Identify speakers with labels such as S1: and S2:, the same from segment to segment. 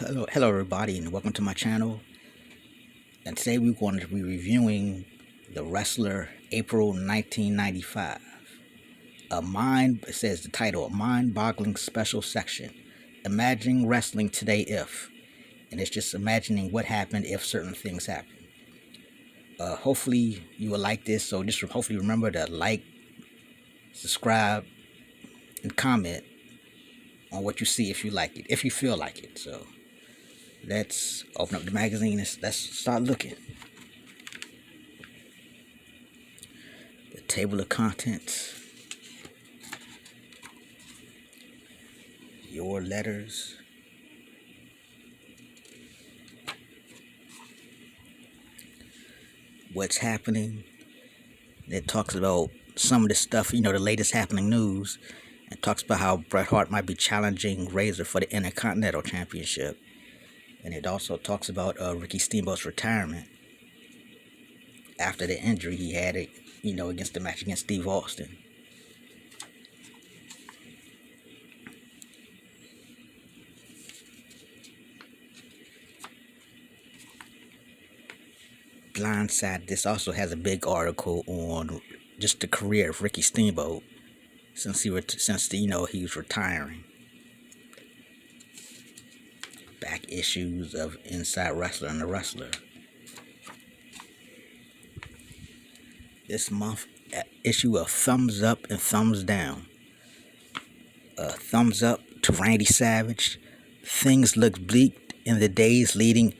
S1: Hello everybody, and welcome to my channel. And today we're going to be reviewing The Wrestler, April 1995. It says the title, a mind-boggling special section, imagining wrestling today if, and it's just imagining what happened if certain things happen. Hopefully you will like this, so just hopefully remember to like, subscribe, and comment on what you see if you like it, if you feel like it. So let's open up the magazine and let's start looking. The table of contents, your letters, what's happening. It talks about some of the stuff, the latest happening news. It talks about how Bret Hart might be challenging Razor for the Intercontinental Championship. And it also talks about Ricky Steamboat's retirement after the injury he had, against the match against Steve Austin. Blindside, this also has a big article on just the career of Ricky Steamboat since he was retiring. Back issues of Inside Wrestler and the Wrestler. This month, issue of Thumbs Up and Thumbs Down. Thumbs up to Randy Savage. Things looked bleak in the days leading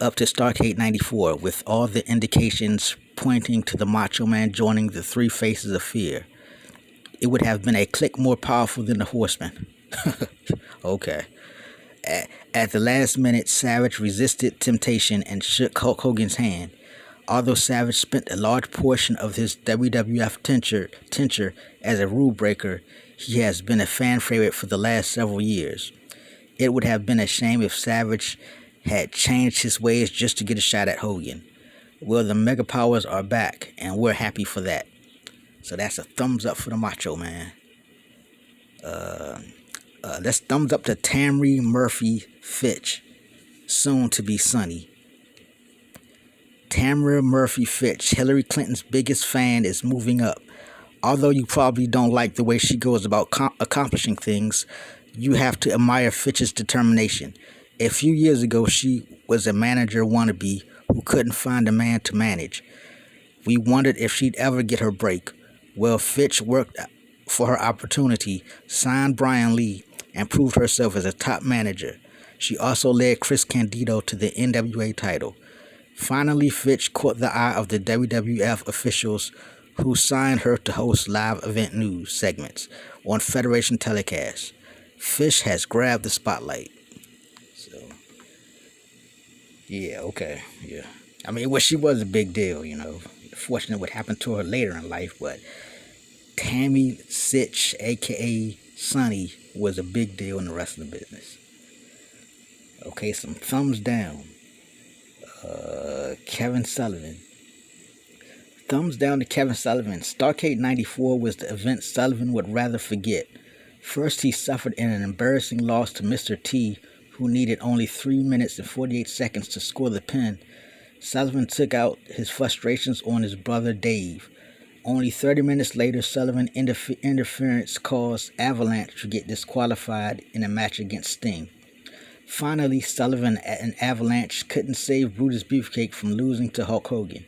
S1: up to Starrcade 94, with all the indications pointing to the Macho Man joining the Three Faces of Fear. It would have been a click more powerful than the Horsemen. Okay. At the last minute, Savage resisted temptation and shook Hulk Hogan's hand. Although Savage spent a large portion of his WWF tenure as a rule breaker, he has been a fan favorite for the last several years. It would have been a shame if Savage had changed his ways just to get a shot at Hogan. Well, the Mega Powers are back, and we're happy for that. So that's a thumbs up for the Macho Man. Let's thumbs up to Tammy Murphy Fitch, soon to be Sunny. Tamara Murphy Fitch, Hillary Clinton's biggest fan, is moving up. Although you probably don't like the way she goes about accomplishing things, you have to admire Fitch's determination. A few years ago, she was a manager wannabe who couldn't find a man to manage. We wondered if she'd ever get her break. Well, Fitch worked for her opportunity, signed Brian Lee, and proved herself as a top manager. She also led Chris Candido to the NWA title. Finally, Fitch caught the eye of the WWF officials, who signed her to host live event news segments on Federation telecasts. Fitch has grabbed the spotlight. So, yeah, okay, yeah. I mean, she was a big deal, Fortunate what happened to her later in life, but Tammy Sitch, a.k.a. Sunny, was a big deal in the wrestling business. Okay, some thumbs down. Kevin Sullivan. Thumbs down to Kevin Sullivan. Starrcade 94 was the event Sullivan would rather forget. First, he suffered in an embarrassing loss to Mr. T, who needed only 3 minutes and 48 seconds to score the pin. Sullivan took out his frustrations on his brother Dave. Only 30 minutes later, Sullivan's interference caused Avalanche to get disqualified in a match against Sting. Finally, Sullivan and Avalanche couldn't save Brutus Beefcake from losing to Hulk Hogan.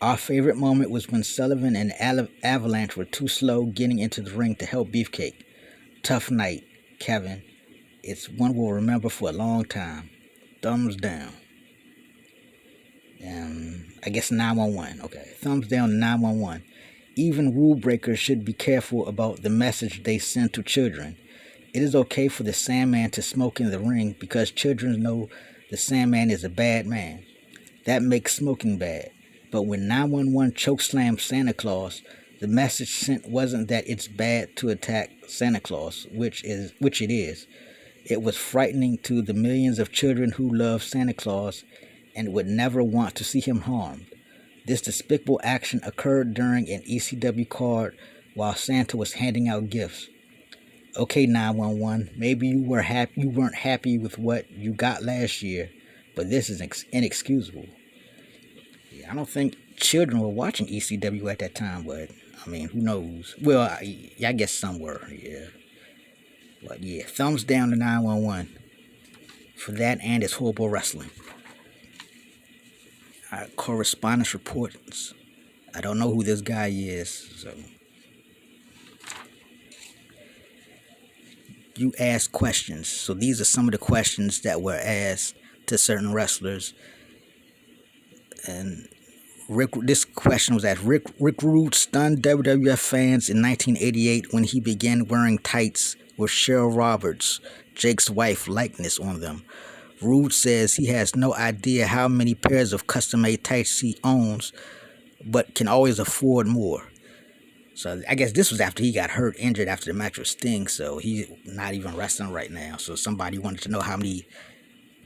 S1: Our favorite moment was when Sullivan and Avalanche were too slow getting into the ring to help Beefcake. Tough night, Kevin. It's one we'll remember for a long time. Thumbs down. I guess 911. Okay, thumbs down to 911. Even rule breakers should be careful about the message they send to children. It is okay for the Sandman to smoke in the ring because children know the Sandman is a bad man. That makes smoking bad. But when 911 chokeslams Santa Claus, the message sent wasn't that it's bad to attack Santa Claus, which it is. It was frightening to the millions of children who love Santa Claus and would never want to see him harmed. This despicable action occurred during an ECW card while Santa was handing out gifts. Okay, 911. Maybe you weren't happy with what you got last year, but this is inexcusable. Yeah, I don't think children were watching ECW at that time, but I mean, who knows? Well, I guess some were. Yeah, but yeah, thumbs down to 911 for that and its horrible wrestling. Correspondence reports. I don't know who this guy is, so you ask questions. So these are some of the questions that were asked to certain wrestlers. And this question was asked: Rick Rude stunned WWF fans in 1988 when he began wearing tights with Cheryl Roberts, Jake's wife, likeness on them. Rude says he has no idea how many pairs of custom-made tights he owns, but can always afford more. So I guess this was after he got hurt, injured after the match with Sting, so he's not even wrestling right now. So somebody wanted to know how many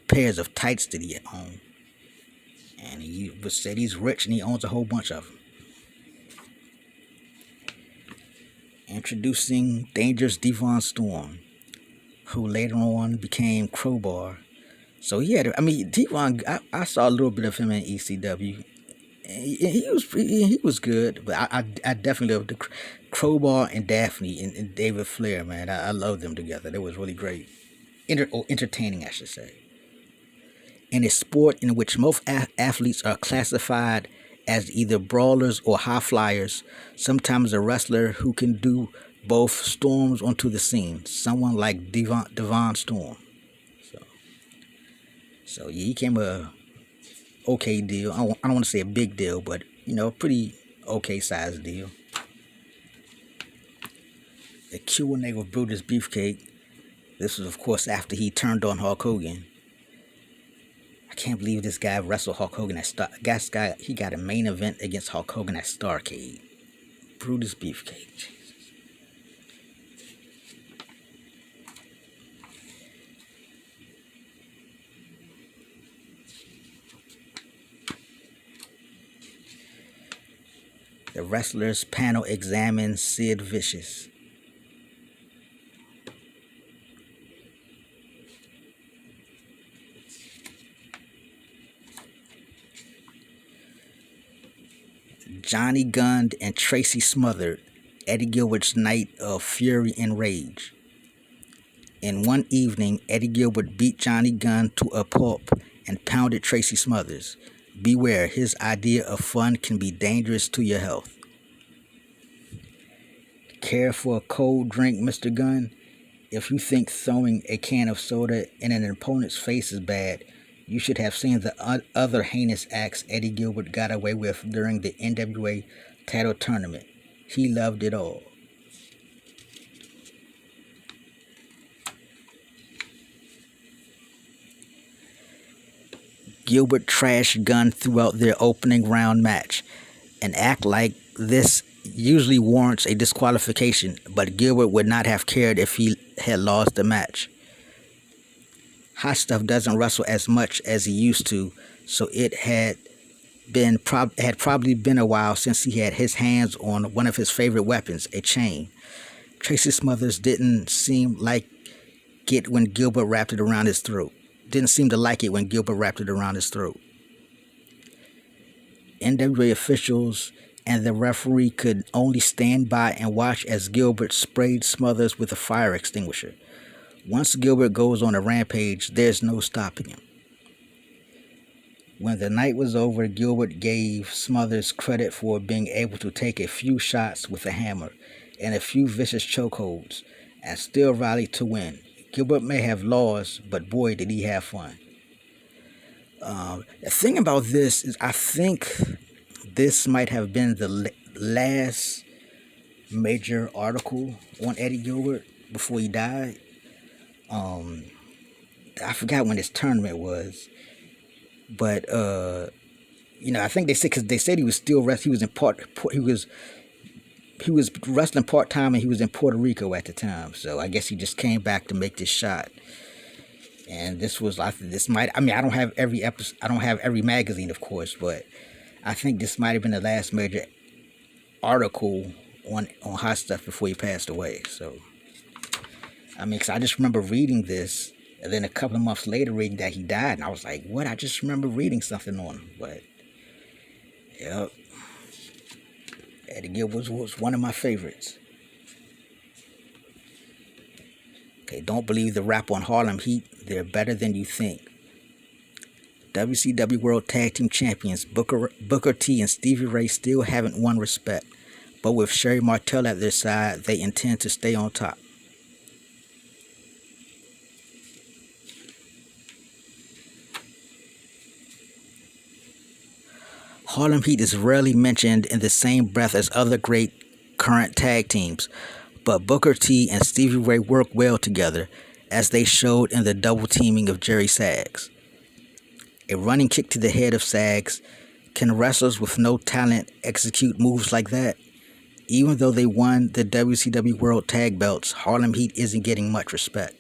S1: pairs of tights did he own. And he said he's rich and he owns a whole bunch of them. Introducing Dangerous Devon Storm, who later on became Crowbar. So Devon, I saw a little bit of him in ECW. He was good, but I definitely loved the Crowbar and Daphne and David Flair, man. I loved them together. They was really great. Entertaining, I should say. In a sport in which most athletes are classified as either brawlers or high flyers, sometimes a wrestler who can do both storms onto the scene. Someone like Devon Storm. So yeah, he came a okay deal. I don't want to say a big deal, but a pretty okay sized deal. The Q&A with Brutus Beefcake. This was, of course, after he turned on Hulk Hogan. I can't believe this guy wrestled Hulk Hogan at he got a main event against Hulk Hogan at Starrcade. Brutus Beefcake. Jesus. The wrestlers panel examines Sid Vicious. Johnny Gunn and Tracy smothered Eddie Gilbert's night of fury and rage. In one evening, Eddie Gilbert beat Johnny Gunn to a pulp and pounded Tracy Smothers. Beware, his idea of fun can be dangerous to your health. Care for a cold drink, Mr. Gunn? If you think throwing a can of soda in an opponent's face is bad, you should have seen the other heinous acts Eddie Gilbert got away with during the NWA title tournament. He loved it all. Gilbert trashed Gunn throughout their opening round match. An act like this usually warrants a disqualification, but Gilbert would not have cared if he had lost the match. Hot Stuff doesn't wrestle as much as he used to, so it had probably been a while since he had his hands on one of his favorite weapons, a chain. Tracy Smothers didn't seem like it when Gilbert wrapped it around his throat. NWA officials and the referee could only stand by and watch as Gilbert sprayed Smothers with a fire extinguisher. Once Gilbert goes on a rampage, there's no stopping him. When the night was over, Gilbert gave Smothers credit for being able to take a few shots with a hammer and a few vicious chokeholds and still rally to win. Gilbert may have lost, but boy, did he have fun. The thing about this is I think this might have been the last major article on Eddie Gilbert before he died. I forgot when this tournament was, but I think they said he was still wrestling. He was wrestling part time and he was in Puerto Rico at the time. So I guess he just came back to make this shot. And I don't have every episode. I don't have every magazine, of course, but I think this might have been the last major article on Hot Stuff before he passed away. So I mean, 'cause I just remember reading this, and then a couple of months later reading that he died, and I was like, what? I just remember reading something on him. But, yeah, Eddie Gibb was one of my favorites. Okay, don't believe the rap on Harlem Heat. They're better than you think. WCW World Tag Team Champions Booker T and Stevie Ray still haven't won respect, but with Sherry Martel at their side, they intend to stay on top. Harlem Heat is rarely mentioned in the same breath as other great current tag teams, but Booker T and Stevie Ray work well together, as they showed in the double teaming of Jerry Sags. A running kick to the head of Sags. Can wrestlers with no talent execute moves like that? Even though they won the WCW World Tag Belts, Harlem Heat isn't getting much respect.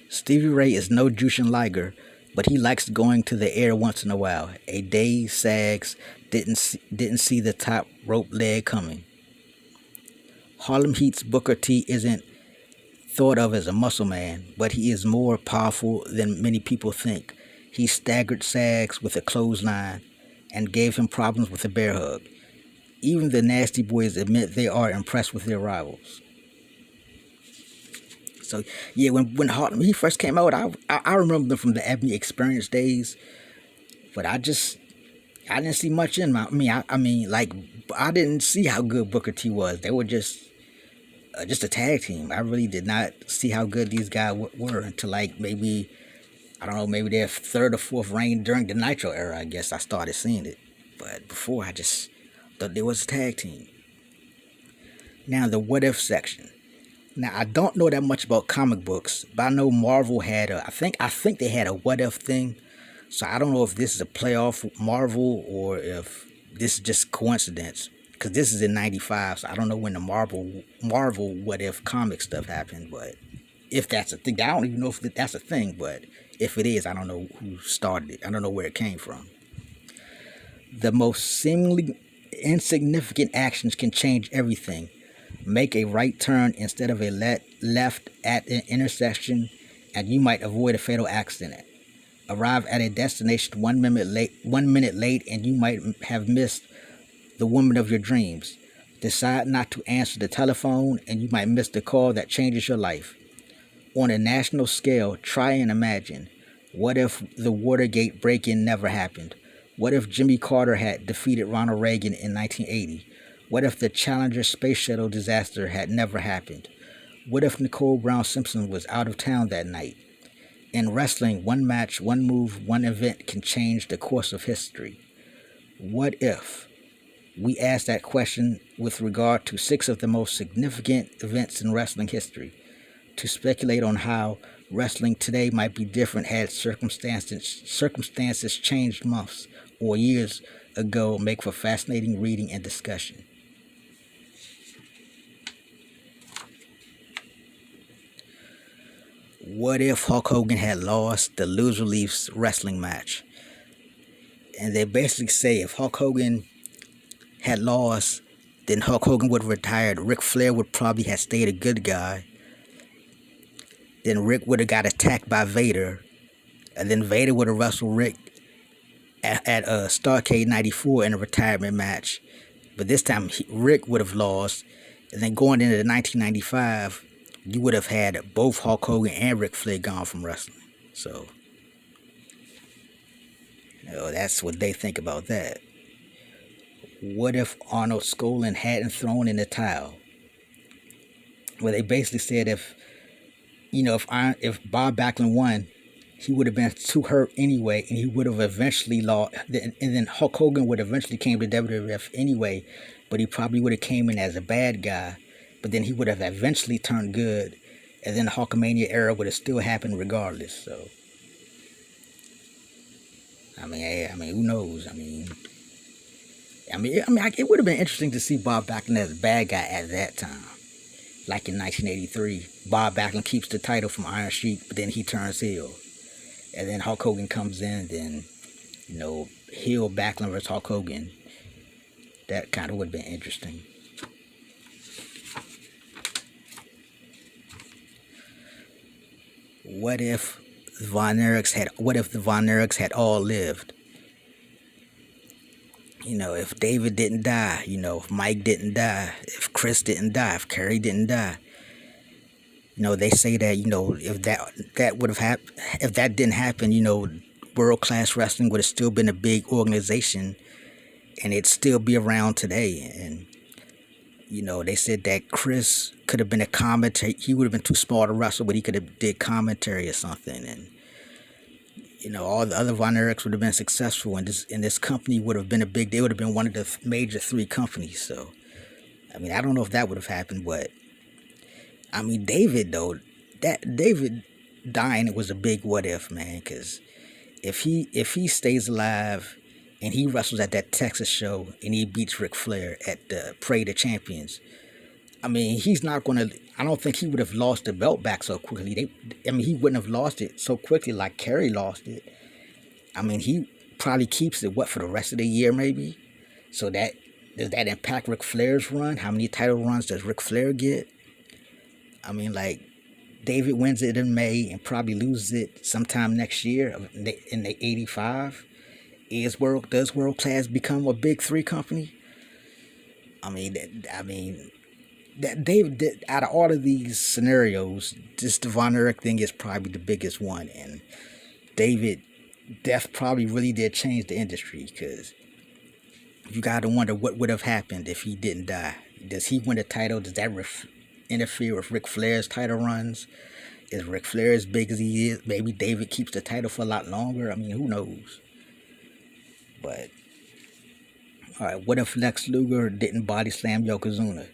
S1: Stevie Ray is no Jushin Liger, but he likes going to the air once in a while. A day Sags didn't see the top rope leg coming. Harlem Heat's Booker T isn't thought of as a muscle man, but he is more powerful than many people think. He staggered Sags with a clothesline and gave him problems with a bear hug. Even the Nasty Boys admit they are impressed with their rivals. So yeah, when Harlem Heat first came out, I remember them from the Ebony Experience days, but I didn't see much in my. I mean, like I didn't see how good Booker T was. They were just a tag team. I really did not see how good these guys were until like maybe, I don't know, maybe their third or fourth reign during the Nitro era. I guess I started seeing it, but before I just thought there was a tag team. Now the what if section. Now I don't know that much about comic books, but I know Marvel had I think they had a what if thing. So I don't know if this is a playoff Marvel or if this is just coincidence. Because this is in '95, so I don't know when the Marvel what if comic stuff happened, but if that's a thing, I don't even know if that's a thing, but if it is, I don't know who started it. I don't know where it came from. The most seemingly insignificant actions can change everything. Make a right turn instead of a left at an intersection, and you might avoid a fatal accident. Arrive at a destination 1 minute late, and you might have missed the woman of your dreams. Decide not to answer the telephone, and you might miss the call that changes your life. On a national scale, try and imagine. What if the Watergate break-in never happened? What if Jimmy Carter had defeated Ronald Reagan in 1980? What if the Challenger space shuttle disaster had never happened? What if Nicole Brown Simpson was out of town that night? In wrestling, one match, one move, one event can change the course of history. What if? We asked that question with regard to 6 of the most significant events in wrestling history, to speculate on how wrestling today might be different had circumstances changed months or years ago. Make for fascinating reading and discussion. What if Hulk Hogan had lost the Loser Leaves wrestling match? And they basically say if Hulk Hogan had lost, then Hulk Hogan would have retired. Ric Flair would probably have stayed a good guy. Then Rick would have got attacked by Vader. And then Vader would have wrestled Rick at Starrcade 94 in a retirement match. But this time Rick would have lost. And then going into 1995, you would have had both Hulk Hogan and Ric Flair gone from wrestling. So, that's what they think about that. What if Arnold Skaaland hadn't thrown in the towel? Well, they basically said if Bob Backlund won, he would have been too hurt anyway, and he would have eventually lost. And then Hulk Hogan would eventually came to WWF anyway, but he probably would have came in as a bad guy. But then he would have eventually turned good, and then the Hulkamania era would have still happened regardless. So, I mean, who knows? I mean, it would have been interesting to see Bob Backlund as a bad guy at that time. Like in 1983, Bob Backlund keeps the title from Iron Sheik, but then he turns heel. And then Hulk Hogan comes in, then, heel Backlund versus Hulk Hogan. That kind of would have been interesting. What if what if the Von Erichs had all lived? If David didn't die, if Mike didn't die, if Chris didn't die, if Kerry didn't die. They say that, if that would have happened, if that didn't happen, world class wrestling would have still been a big organization and it'd still be around today. And they said that Chris could have been a commentator. He would have been too small to wrestle, but he could have did commentary or something. And all the other Von Erichs would have been successful, and this company would have been they would have been one of the major three companies. So, I don't know if that would have happened, but David though, that David dying was a big what if, man. Because if he stays alive and he wrestles at that Texas show and he beats Ric Flair at the Parade of Champions, he's not going to. I don't think he would have lost the belt back so quickly. He wouldn't have lost it so quickly like Kerry lost it. He probably keeps it for the rest of the year maybe. So does that impact Ric Flair's run? How many title runs does Ric Flair get? Like David wins it in May and probably loses it sometime next year in the 85. Does World Class become a big three company? That David did, out of all of these scenarios, this the Von Erich thing is probably the biggest one, and David death probably really did change the industry, because you got to wonder what would have happened if he didn't die. Does he win the title? Does that interfere with Ric Flair's title runs? Is Ric Flair as big as he is? Maybe David keeps the title for a lot longer. Who knows? But all right, what if Lex Luger didn't body slam Yokozuna?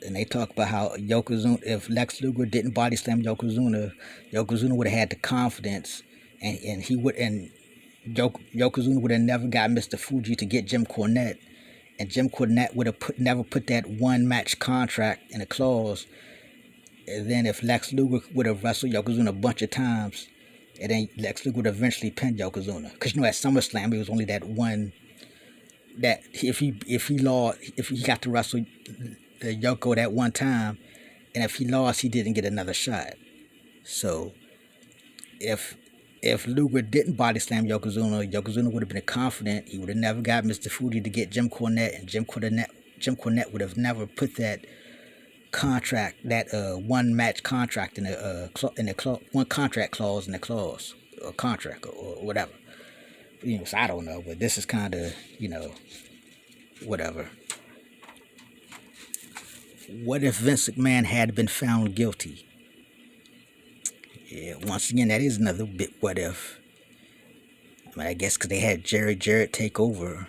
S1: And they talk about how if Lex Luger didn't body slam Yokozuna would have had the confidence, and Yokozuna would have never got Mr. Fuji to get Jim Cornette, and Jim Cornette would have never put that one match contract in a clause. And then if Lex Luger would have wrestled Yokozuna a bunch of times, and then Lex Luger would have eventually pinned Yokozuna, because at SummerSlam it was only that one, that if he got to wrestle the Yoko that one time, and if he lost, he didn't get another shot. So if Luger didn't body slam Yokozuna would have been confident. He would have never got Mr. Fuji to get Jim Cornette, and Jim Cornette would have never put that contract, that one match contract in one contract clause in the clause or contract or whatever. So I don't know, but this is kind of whatever. What if Vince McMahon had been found guilty? Yeah, once again, that is another bit what if. I guess because they had Jerry Jarrett take over.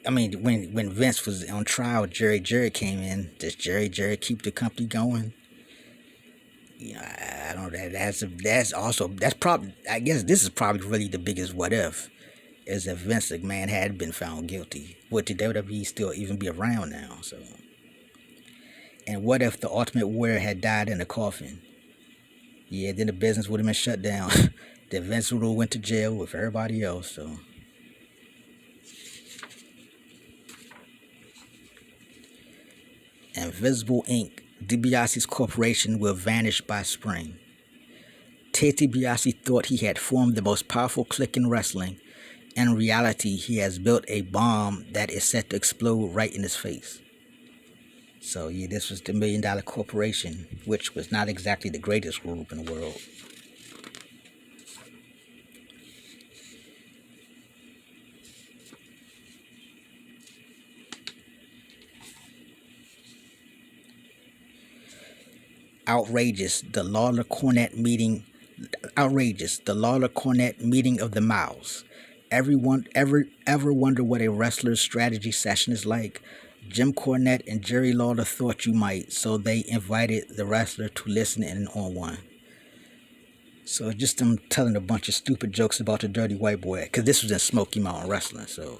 S1: When Vince was on trial, Jerry Jarrett came in. Does Jerry Jarrett keep the company going? I don't know. That's probably. I guess this is probably really the biggest what if, is if Vince McMahon had been found guilty. Would the WWE still even be around now? So. And what if the Ultimate Warrior had died in a coffin? Yeah, then the business would have been shut down. Then Vince would have went to jail with everybody else. So. Invisible Inc., DiBiase's corporation will vanish by spring. Ted DiBiase thought he had formed the most powerful clique in wrestling. In reality, he has built a bomb that is set to explode right in his face. So yeah, this was the $1 Million Corporation, which was not exactly the greatest group in the world. Outrageous, the Lawler-Cornette meeting of the mouths. Everyone ever wonder what a wrestler's strategy session is like? Jim Cornette and Jerry Lawler thought you might, so they invited the wrestler to listen in on one. So just them telling a bunch of stupid jokes about the dirty white boy, because this was in Smoky Mountain Wrestling, so.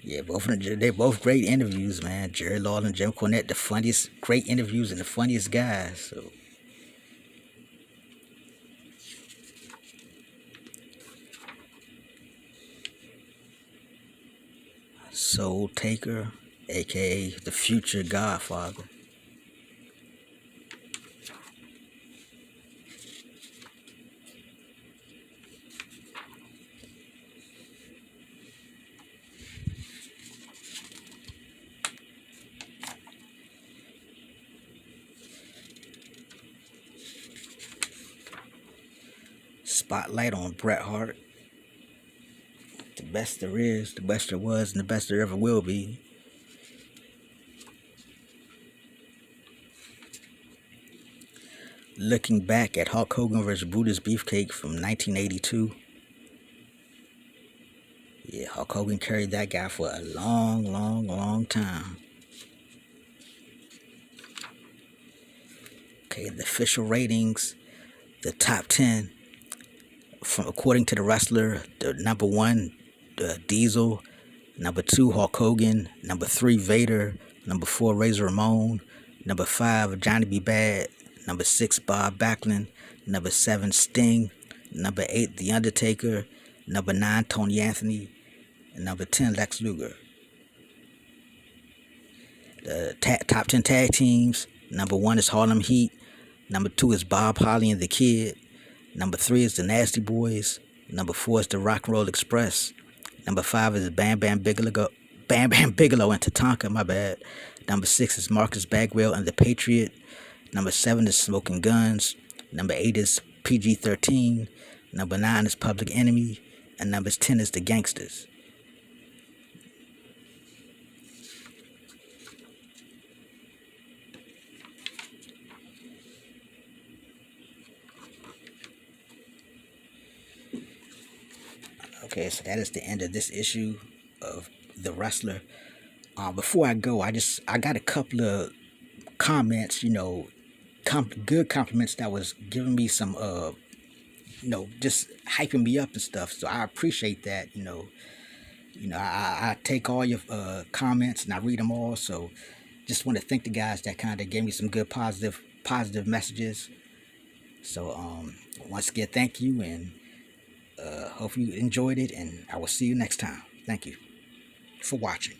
S1: Yeah, they're both great interviews, man. Jerry Lawler and Jim Cornette, the funniest, great interviews and the funniest guys, so. Soul Taker. aka the future Godfather. Spotlight on Bret Hart. The best there is, the best there was, and the best there ever will be. Looking back at Hulk Hogan vs. Brutus Beefcake from 1982. Yeah, Hulk Hogan carried that guy for a long, long, long time. Okay, the official ratings, the top 10, from according to the wrestler, the number 1, Diesel, number 2, Hulk Hogan, number 3, Vader, number 4, Razor Ramon, number 5, Johnny B. Bad, number 6, Bob Backlund, number 7, Sting, number 8, The Undertaker, number 9, Tony Anthony, and number 10, Lex Luger. The top 10 tag teams, number 1 is Harlem Heat, number 2 is Bob Holly and the Kid, number 3 is the Nasty Boys, number 4 is the Rock and Roll Express, number 5 is Bam Bam Bigelow and Tatanka, my bad. Number 6 is Marcus Bagwell and the Patriot. Number 7 is Smoking Guns. Number 8 is PG-13. Number 9 is Public Enemy. And number 10 is The Gangsters. Okay, so that is the end of this issue of The Wrestler. Before I go, I got a couple of comments, good compliments that was giving me some, just hyping me up and stuff. So I appreciate that. I take all your comments and I read them all. So just want to thank the guys that kind of gave me some good positive messages. So once again, thank you, and hope you enjoyed it, and I will see you next time. Thank you for watching.